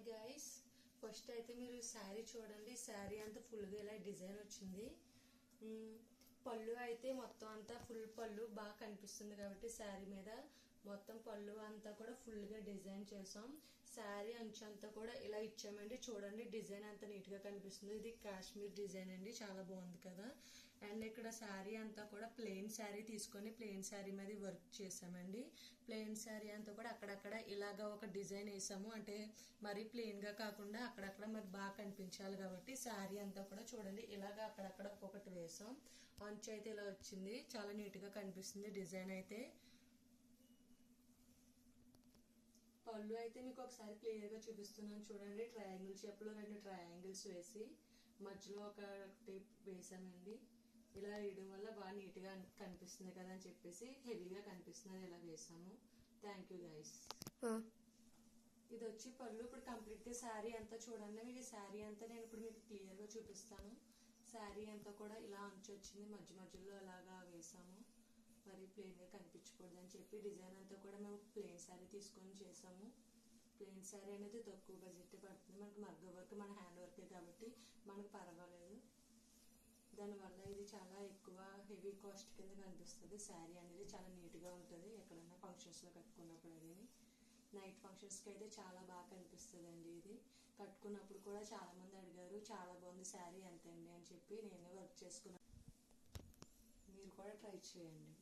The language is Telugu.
హాయ్ గైస్, ఫస్ట్ అయితే మీరు శారీ చూడండి. శారీ అంతా ఫుల్గా ఇలా డిజైన్ వచ్చింది. పళ్ళు అయితే మొత్తం అంతా ఫుల్ పళ్ళు బాగా కనిపిస్తుంది కాబట్టి శారీ మీద మొత్తం పళ్ళు అంతా కూడా ఫుల్గా డిజైన్ చేసాం. శారీ అంచు అంతా కూడా ఇలా ఇచ్చామండి. చూడండి డిజైన్ అంతా నీట్గా కనిపిస్తుంది. ఇది కాశ్మీర్ డిజైన్ అండి, చాలా బాగుంది కదా. అండ్ ఇక్కడ శారీ అంతా కూడా ప్లెయిన్ శారీ తీసుకొని ప్లెయిన్ శారీ మీద వర్క్ చేసామండి. ప్లెయిన్ శారీ అంతా కూడా అక్కడక్కడ ఇలాగా ఒక డిజైన్ వేసాము. అంటే మరి ప్లెయిన్ గా కాకుండా అక్కడక్కడ మరి బాగా కనిపించాలి కాబట్టి శారీ అంతా కూడా చూడండి ఇలాగా అక్కడక్కడ ఒక్కొక్కటి వేసాం. అంచు అయితే ఇలా వచ్చింది, చాలా నీట్ గా కనిపిస్తుంది డిజైన్ అయితే. పళ్ళు అయితే మీకు ఒకసారి క్లియర్ గా చూపిస్తున్నాను చూడండి. ట్రయాంగిల్ షేప్ లో 2 ట్రయాంగిల్స్ వేసి మధ్యలో ఒకటి వేసామండి. ఇలా వేయడం వల్ల బాగా నీట్ గా కనిపిస్తుంది కదా అని చెప్పేసి హెవీగా కనిపిస్తుంది ఇలా వేసాము. Thank you guys. ఇది వచ్చి పళ్ళు. ఇప్పుడు కంప్లీట్ గా శారీ అంతా చూడండి. మీకు శారీ అంతా నేను ఇప్పుడు మీకు క్లియర్ గా చూపిస్తాను. శారీ అంతా కూడా ఇలా అంచు వచ్చింది, మధ్య మధ్యలో అలాగా వేసాము. మరి ప్లెయిన్ గా కనిపించకూడదు అని చెప్పి డిజైన్ అంతా కూడా మేము ప్లెయిన్ శారీ తీసుకొని చేసాము. ప్లెయిన్ శారీ అనేది తక్కువ బడ్జెట్ పడుతుంది మనకు. మగ్గ వర్క్ మన హ్యాండ్ వర్కే కాబట్టి మనకు పర్వాలేదు. దానివల్ల ఇది చాలా ఎక్కువ హెవీ కాస్ట్ కింద కనిపిస్తుంది. శారీ అనేది చాలా నీట్ గా ఉంటుంది. ఎక్కడన్నా ఫంక్షన్స్ లో కట్టుకున్నప్పుడు అది నైట్ ఫంక్షన్స్ కి అయితే చాలా బాగా కనిపిస్తుంది అండి. ఇది కట్టుకున్నప్పుడు కూడా చాలా మంది అడిగారు, చాలా బాగుంది శారీ ఎంత అండి అని చెప్పి నేనే వర్క్ చేసుకున్నాను. మీరు కూడా ట్రై చేయండి.